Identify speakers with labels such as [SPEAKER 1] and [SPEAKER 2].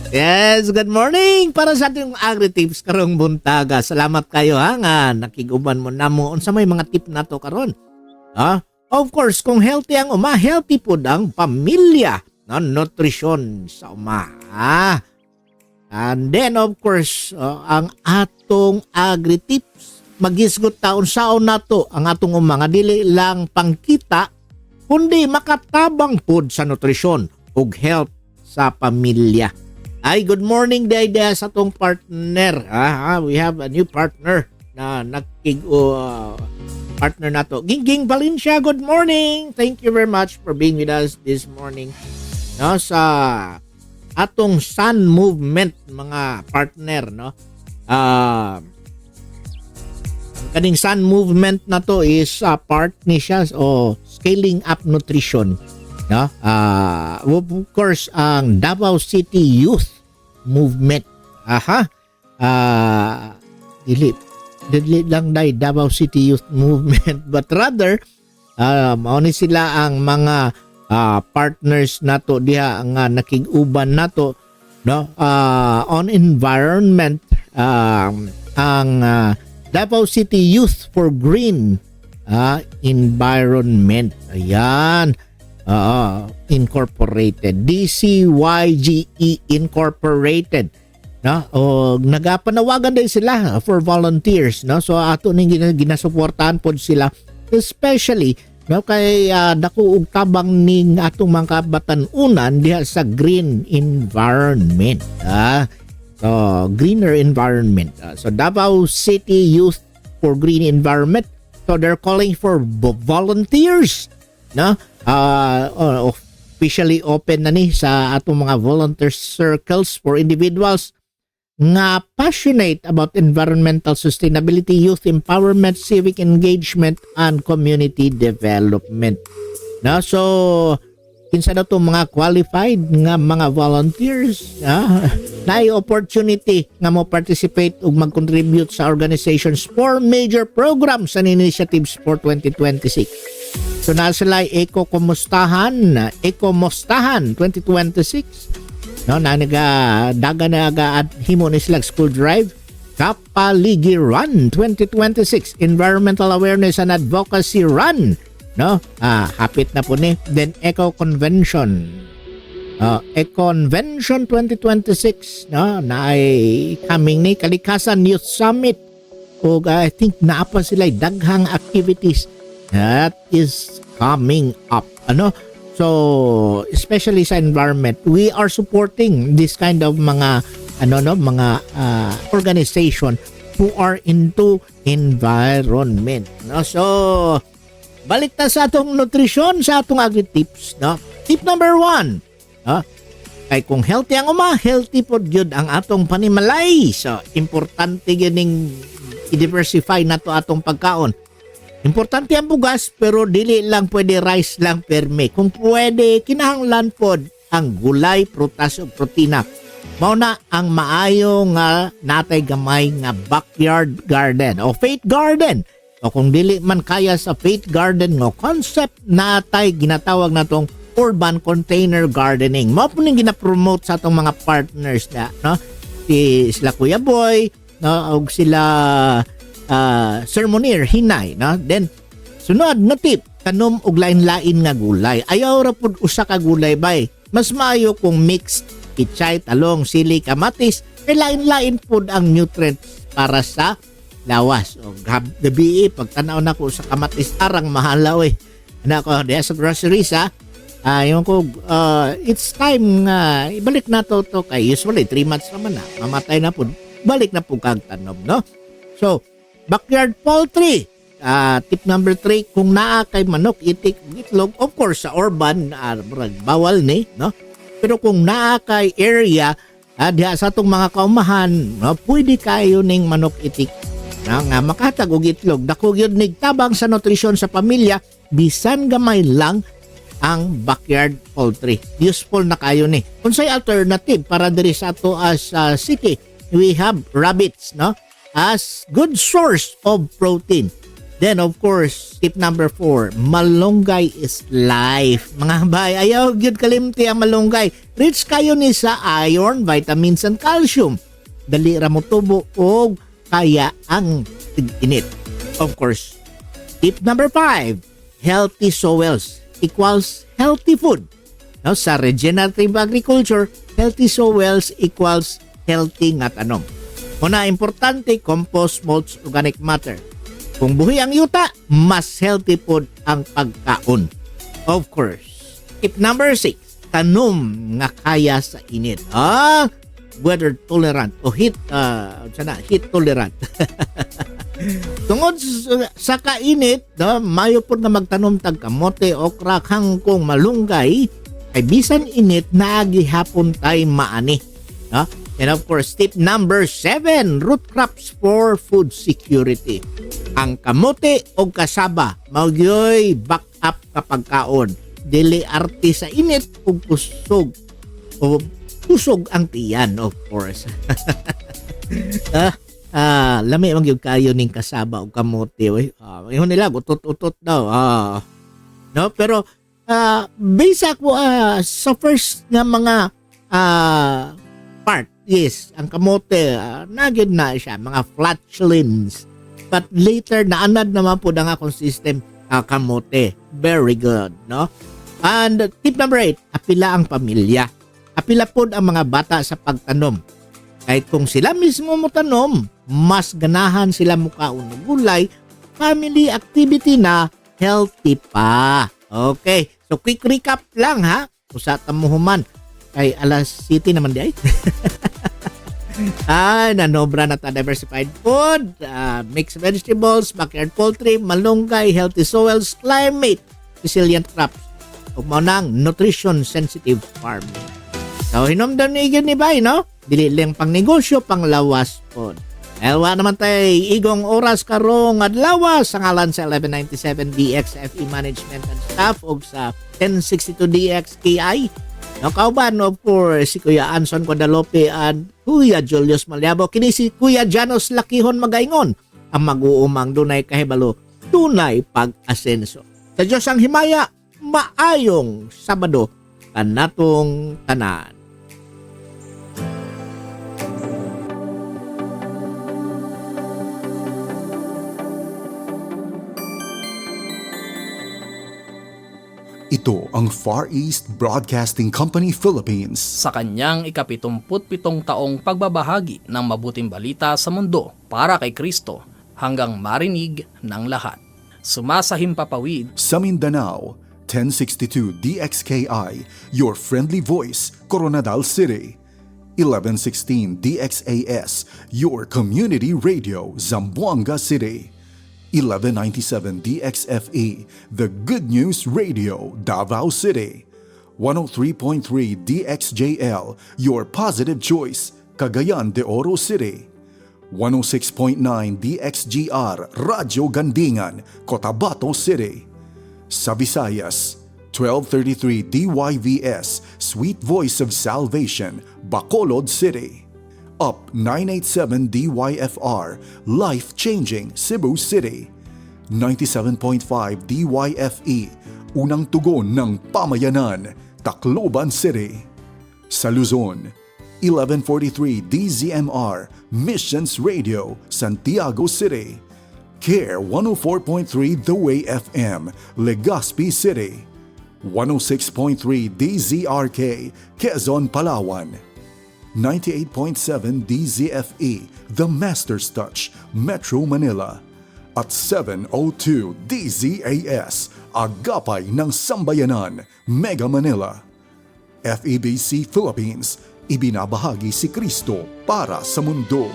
[SPEAKER 1] Yes, good morning para sa ating agri-tips karong buntaga. Salamat kayo ha nga nakiguban mo namo unsa may mga tip nato karon. Ha? Of course, kung healthy ang uma, healthy pud ang pamilya. No, nutrition sa uma. Ha? And then of course, ang atong agri-tips magisgot taon saon nato ang atong uma nga dili lang pangkita kundi makatabang pud sa nutrisyon ug health sa pamilya. Ay, good morning Dayda sa atong partner. We have a new partner na partner nato. Gingging Valencia, good morning. Thank you very much for being with us this morning. No, sa atong Sun Movement mga partner, no. Kaning Sun Movement na to is part ni siya o scaling up nutrition. No? Of course, ang Davao City Youth Movement. Dili lang dahil Davao City Youth Movement but rather, mao ni sila ang mga partners nato diha nga nakig-uban nato, no? On environment, ang Davao City Youth for Green Environment. Ayan. Incorporated. DCYGE Incorporated. No? Nagapanawagan din sila for volunteers. No? So ato ning ginasuportahan pod sila. Especially no, kay dako og tabang ning atong mga batan-unan diha sa green environment. So, greener environment. So, Davao City Youth for Green Environment. So, they're calling for volunteers. No? Officially open na ni sa atong mga volunteer circles for individuals nga passionate about environmental sustainability, youth empowerment, civic engagement, and community development. No? So, kinsa daw itong mga qualified nga mga volunteers na opportunity nga mo participate ug mag-contribute sa organization's 4 major programs and initiatives for 2026. So na sila Eco Mostahan 2026. No, na daga na himo ni sila school drive. Kapaligi Run 2026, Environmental Awareness and Advocacy Run. No, hapit na po ni. Then Eco Convention 2026, no, na ay coming ni Kalikasan Youth Summit. O I think naapa sila daghang activities that is coming up. So especially sa environment, we are supporting this kind of mga organization who are into environment. No, so balik na sa atong nutrisyon, sa atong agri-tips. No? Tip number 1. Kay kung healthy ang uma, healthy po yun ang atong panimalay. So, importante yun yung i-diversify na to atong pagkaon. Importante ang bugas, pero dili lang pwede rice lang perme. Kung pwede, kinahanglan po ang gulay, prutas o protina. Mao na ang maayo nga natay gamay nga backyard garden o faith garden. O kung dili man kaya sa faith garden nga concept, natay ginatawag na tong urban container gardening. Mao po ning gina-promote sa atong mga partners na, no? Sila Kuya Boy, no? Og sila Sir Munir Hinay, no? Then sunod na tip, tanom og lain-lain nga gulay. Ayaw ra pud usa ka gulay bay. Mas maayo kung mixed pichay, talong, sili, kamatis. Kay lain-lain pud ang nutrients para sa lawas. O gabi pagtanaw na ko sa kamatis arang mahalaw eh. Nako, diya sa groceries yung ko it's time nga ibalik na to kay usually 3 months naman na mamatay na po. Balik na po kag tanom, no? So, backyard poultry. Tip number 3, kung naa kay manok, itik, itlog, of course sa urban bawal ni, no? Pero kung naa kay area diha sa atong mga kaumahan, no, pwede kayo ning manok itik nga makatag og itlog. Dako gyud nigtabang sa nutrisyon sa pamilya, bisan gamay lang ang backyard poultry. Useful na kayo ni. Unsay alternative para diri sa ato as city, we have rabbits, no, as good source of protein. Then of course, tip number 4, malunggay is life. Mga bay, ayaw gyud kalimti ang malunggay. Rich kayo ni sa iron, vitamins and calcium. Dali ra mo tubo og kaya ang tig-init. Of course, tip number 5, healthy soils equals healthy food. No, sa regenerative agriculture, healthy soils equals healthy nga tanom. Una, importante, compost, mulch, organic matter. Kung buhi ang yuta, mas healthy food ang pagkaon. Of course. Tip number 6, tanom nga kaya sa init. Weather tolerant o heat tolerant. Tungod sa kainit, mayo pod na magtanom tag kamote, okra, kangkong, malunggay, kay bisan init naagihapon tay maani. And of course, tip number 7, root crops for food security. Ang kamote o kasaba, magyoy back up kapag kaon. Dili arte sa init o kusog ang tiyan, of course. Lami magyud kayo ning kasaba o kamote. Ihon nila, utot-utot daw. No? Pero, basic po, sa first nga mga part, yes, ang kamote, nagid na siya, mga flatulence. But later, naanad naman po na nga kung system kamote. Very good, no? And tip number 8, apila ang pamilya. Apila po ang mga bata sa pagtanom. Kahit kung sila mismo mo tanom, mas ganahan sila mukaon ng gulay, family activity na healthy pa. Okay, so quick recap lang ha. Usa tamuhuman. Kay alas 7 naman di ay. Nanobra na ta diversified food, mixed vegetables, backyard poultry, malunggay, healthy soils, climate, resilient crops, ug mao nang nutrition sensitive farming. So hinumdon ni gyud ni bay, no? Dili lang pang negosyo, pang lawas pod. Elwa naman tay igong oras karong adlaw sa ngalan sa 1197 DXFE Management and Staff ug sa 1062 DXKI. Nakauban, of course, si Kuya Anson Guadalupe at Kuya Julius Malyabo. Kini si Kuya Janos Lakihon Magaingon, ang mag-uumang dunay kahibalo, tunay pag-asenso. Sa Diyos ang himaya, maayong Sabado kanatong tanan.
[SPEAKER 2] Ito ang Far East Broadcasting Company Philippines.
[SPEAKER 3] Sa kanyang ika-77 taong pagbabahagi ng mabuting balita sa mundo para kay Kristo hanggang marinig ng lahat. Sumasahimpapawid
[SPEAKER 2] Sa Mindanao, 1062 DXKI, your friendly voice, Coronadal City. 1116 DXAS, your community radio, Zamboanga City. 1197 DXFE, the Good News Radio, Davao City. 103.3 DXJL, your positive choice, Cagayan de Oro City. 106.9 DXGR, Radyo Gandingan, Cotabato City. Sa Visayas, 1233 DYVS, Sweet Voice of Salvation, Bacolod City. Up 987 DYFR, Life-Changing, Cebu City. 97.5 DYFE, Unang Tugon ng Pamayanan, Tacloban City. Sa Luzon, 1143 DZMR, Missions Radio, Santiago City. CARE 104.3 The Way FM, Legazpi City. 106.3 DZRK, Quezon, Palawan. 98.7 DZFE, The Master's Touch, Metro Manila. At 702 DZAS, Agapay ng Sambayanan, Mega Manila. FEBC Philippines, ibinabahagi si Kristo para sa mundo.